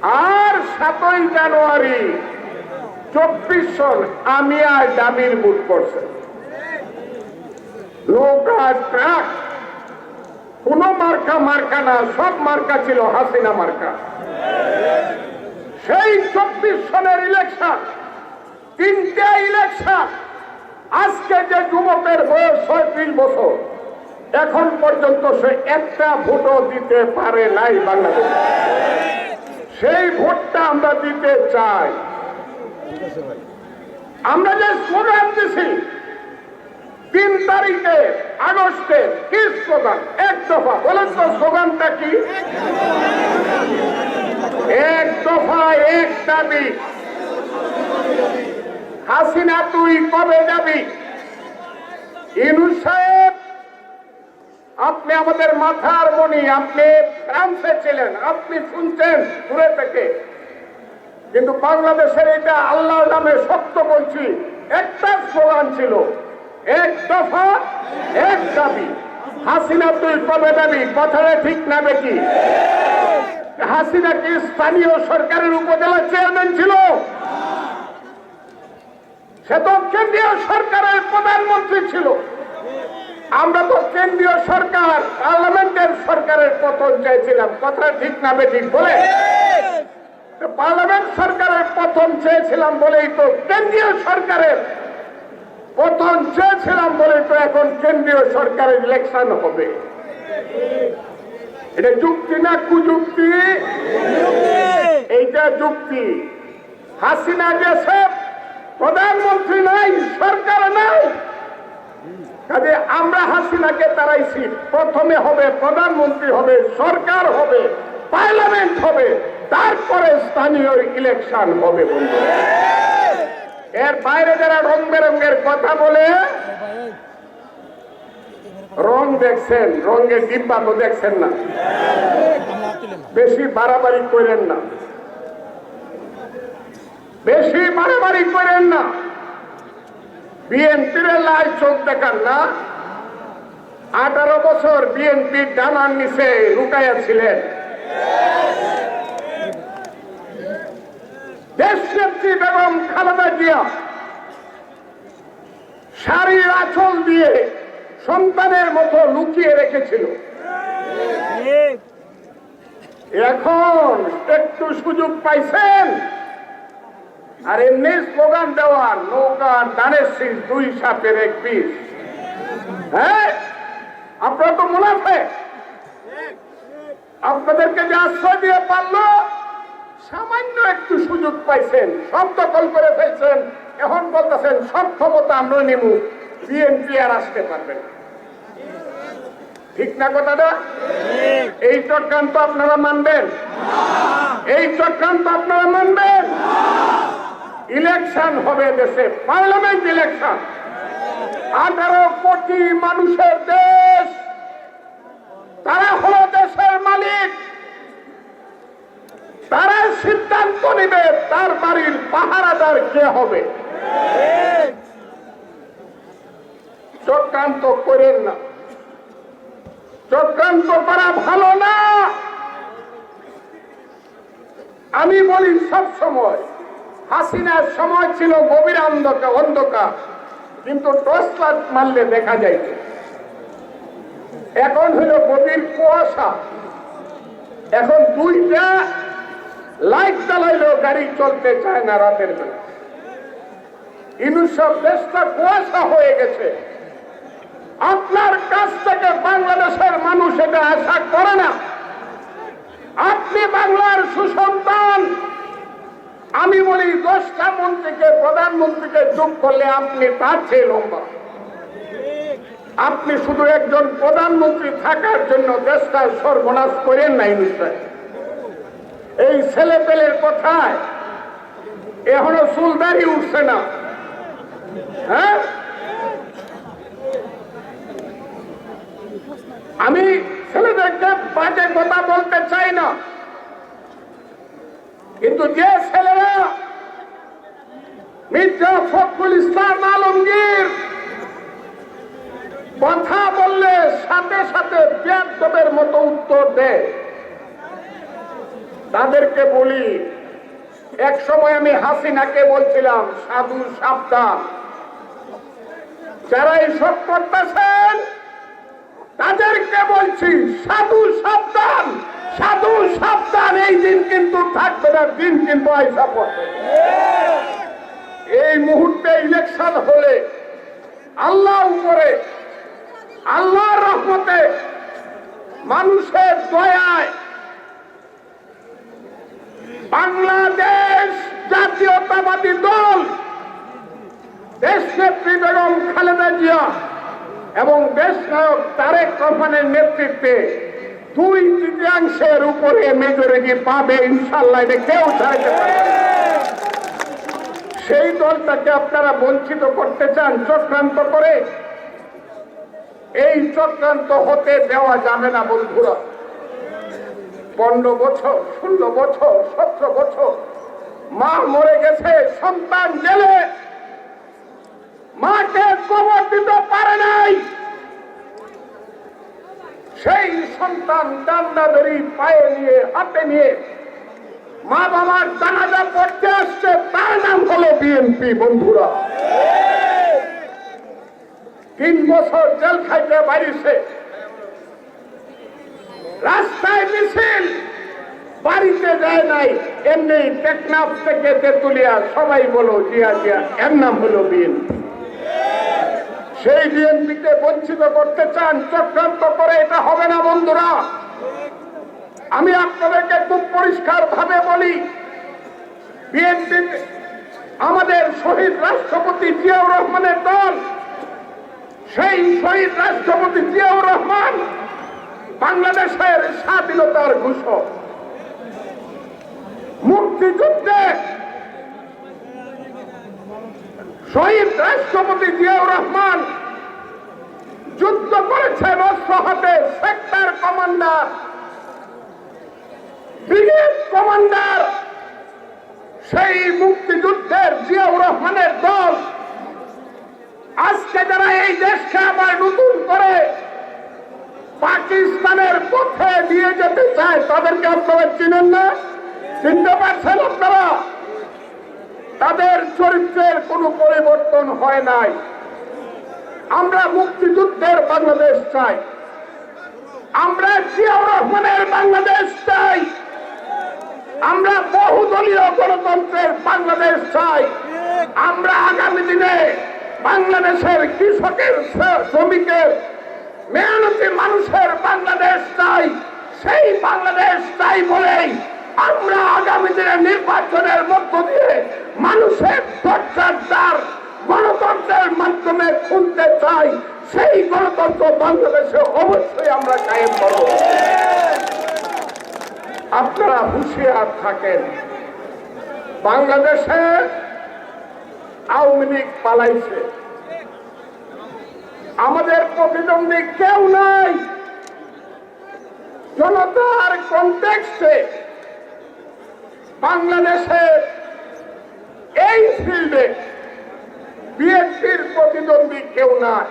আর 7ই জানুয়ারি 24 সন আমি আর দাবির ভোট করছে। নৌকা ট্রাক কোন মার্কা না, সব মার্কা ছিল হাসিনা মার্কা। সেই 24 সনের ইলেকশন, 3টে ইলেকশন, আজকে যে যুবকের বয়স 36 বছর, এখন পর্যন্ত সে একটা ভোটও দিতে পারে নাই বাংলাদেশ। সেই ভোটটা আমরা দিতে চাই। আমরা যে স্লোগান দিছি 3 তারিখে আগস্টের, কি স্লোগান? এক দফা। বলেন তো স্লোগানটা কি? এক দফা এক দাবি। হাসিনা তুই কবে যাবি? ইউনূস সাহেব, আপনি আমাদের মাথার মণি, আপনি ফ্রান্সে ছিলেন, আপনি শুনছেন দূরে থেকে, কিন্তু বাংলাদেশের এটা আল্লাহর নামে সত্য বলছি, একটা স্লোগান ছিল এক দফা এক দাবি। হাসিনা তুই কবে যাবি? কথাটা ঠিক না বেকি? হাসিনা কি স্থানীয় সরকারের উপজেলা চেয়ারম্যান ছিল? সে তো কেন্দ্রীয় সরকারের প্রধানমন্ত্রী ছিল। আমরা তো কেন্দ্রীয় সরকার, পার্লামেন্টের সরকারের পতন চাইছিলাম। কথা ঠিক না বেঠিক? বলে পার্লামেন্ট সরকারের পতন চেয়েছিলাম বলেই তো, কেন্দ্রীয় সরকারের পতন চেয়েছিলাম বলেই তো এখন কেন্দ্রীয় সরকারের ইলেকশন হবে। এটা যুক্তি না কুযুক্তি? এইটা যুক্তি। হাসিনা গেছে, প্রধানমন্ত্রী নাই, সরকার নাই, কাজে আমরা হাসিনাকে তাড়াইছি। প্রথমে হবে প্রধানমন্ত্রী, হবে সরকার, হবে পার্লামেন্ট, হবে তারপরে স্থানীয় ইলেকশন হবে। বন্ধু, এর বাইরে যারা রং বেরঙের কথা বলে, রং দেখছেন, রঙের ডিব্বা তো দেখছেন না। বেশি বাড়াবাড়ি করেন না, বেশি বাড়াবাড়ি করেন না। বিএনপির লাই চোখ দেখান না। 18 বছর বিএনপির ডানার নিচে লুকাইয়া ছিলেন। দেশনেত্রী বেগম খালেদা জিয়া শাড়ির আঁচল দিয়ে সন্তানের মতো লুকিয়ে রেখেছিল। এখন একটু সুযোগ পাইছেন, আর এমনি স্লোগান দেওয়া নৌকার দানের শীষ 2 সাপের 1 বিষ। হ্যাঁ, আপনারা তো মুনাফে। আপনাদেরকে যে আশ্রয় দিয়ে পারলো, সামান্য একটু সুযোগ পাইছেন, সব দখল করে ফেলছেন। এখন বলতেছেন সব ক্ষমতা আমরা নিব, বিএনপি আর আসতে পারবে না। ঠিক না কথাটা? এই চক্রান্ত আপনারা মানবেন? এই চক্রান্ত আপনারা মানবেন? ইলেকশন হবে দেশে, পার্লামেন্ট ইলেকশন। 18 কোটি মানুষের দেশ, তারা হলো দেশের মালিক। তারা সিদ্ধান্ত নেবে তার বাড়ির পাহারাদার কে হবে। চক্রান্ত করেন না, চক্রান্ত করা ভালো না। আমি বলি সব সময়, হাসিনার সময় ছিল গভীর অন্ধকার, কিন্তু টর্চ লাইট মারলে দেখা যায়। এখন হইল গভীর কুয়াশা। এখন 2টা লাইট জ্বালাইলেও গাড়ি চলতে চায় না রাতের বেলা। সব দেশটা কুয়াশা হয়ে গেছে। আপনার কাছ থেকে বাংলাদেশের মানুষ এটা আশা করে না। আপনি বাংলার সুসন্তান। আমি বলি 10টা মন্ত্রীকে, প্রধানমন্ত্রীকে যোগ করলে আপনি তার চেয়ে লম্বা। আপনি শুধু একজন প্রধানমন্ত্রী থাকার জন্য দেশটা সর্বনাশ করেন নাই। এই ছেলে পেলের কথায় এখনো চুলদারি উঠছে না। হ্যাঁ, আমি ছেলেদেরকে বাজে কথা বলতে চাই না, কিন্তু যে ছেলেরা মির্জা ফখরুল ইসলাম আলমগীর কথা বললে সাথে সাথে বেয়াদবের মতো উত্তর দেয়, তাদেরকে বলি, এক সময় আমি হাসিনাকে বলছিলাম সাধু সাবধান, যারা এইসব করতেছেন তাদেরকে বলছি সাধু সাবধান, সাধু সাবধান, এই দিন কিন্তু থাকবে না, দিন কিন্তু আইসা পড়বে। এই মুহূর্তে ইলেকশন হলে আল্লাহ উপরে, আল্লাহর রহমতে, মানুষের দয়ায় বাংলাদেশ জাতীয়তাবাদী দল, দেশনেত্রী বেগম খালেদা জিয়া এবং দেশনায়ক তারেক রহমানের নেতৃত্বে 2/3 উপরে মেজরিটি পাবে ইনশাআল্লাহ, এটা কেউ চাইতে পারে। সেই দলটাকে আপনারা বঞ্চিত করতে চান চক্রান্ত করে। এই চক্রান্ত হতে দেওয়া যাবে না বন্ধুরা। 15 বছর, 16 বছর, 17 বছর মা মরে গেছে, সন্তান জেলে, মাকে কবর দিতে পারে নাই, সেই সন্তান ডান্ডা ধরি পায়ে নিয়ে, হাতে নিয়ে মা বাবার জানাজা পড়তে আসছে, তার নাম হলো বিএনপি। বন্ধুরা, 3 বছর জেল খাইতে বাড়িছে, রাস্তায় মিছিল, বাড়িতে যায় নাই, এমনি টেকনাফ থেকে তেতুলিয়া সবাই বলো জিয়া জিয়া, এর নাম হলো বিএনপি। সেই বিএনপিকে বঞ্চিত করতে চান চক্রান্ত করে, এটা হবে না বন্ধুরা। আমি আপনাদেরকে খুব পরিষ্কার ভাবে বলি, বিএনপি আমাদের শহীদ রাষ্ট্রপতি জিয়াউর রহমানের দল। সেই শহীদ রাষ্ট্রপতি জিয়াউর রহমান বাংলাদেশের স্বাধীনতার ঘোষক। মুক্তিযুদ্ধে শহীদ রাষ্ট্রপতি জিয়াউর রহমান যুদ্ধ করেছেন অস্ত্র হাতে, সেক্টর কমান্ডার, ব্রিগেড কমান্ডার। সেই মুক্তিযুদ্ধের জিয়াউর রহমানের দল আজকে যারা এই দেশকে আবার নতুন করে পাকিস্তানের পথে নিয়ে যেতে চায়, তাদেরকে আপনারা চিনেন না? চিনতে পারছেন আপনারা? তাদের চরিত্রের কোনো পরিবর্তন হয় নাই। আমরা মুক্তিযুদ্ধের বাংলাদেশ চাই, আমরা জিয়াউর রহমানের বাংলাদেশ চাই, আমরা বহুদলীয় গণতন্ত্রের বাংলাদেশ চাই। আমরা আগামী দিনে বাংলাদেশের কৃষকের, শ্রমিকের, মেহনতি মানুষের বাংলাদেশ চাই। সেই বাংলাদেশ চাই বলেই আমরা আগামী দিনে নির্বাচনের মধ্য দিয়ে মানুষের দরজার দ্বার গণতন্ত্রের মাধ্যমে খুলতে চাই। সেই গণতন্ত্র বাংলাদেশে অবশ্যই আমরা কায়েম করব। আপনারা হুঁশিয়ার থাকেন। বাংলাদেশে আওয়ামী লীগ পালাইছে, আমাদের প্রতিদ্বন্দ্বী কেউ নাই। জনতার কনটেক্সটে বাংলাদেশের এই ফিল্ডে বিএনপির প্রতিদ্বন্দ্বী কেউ নাই।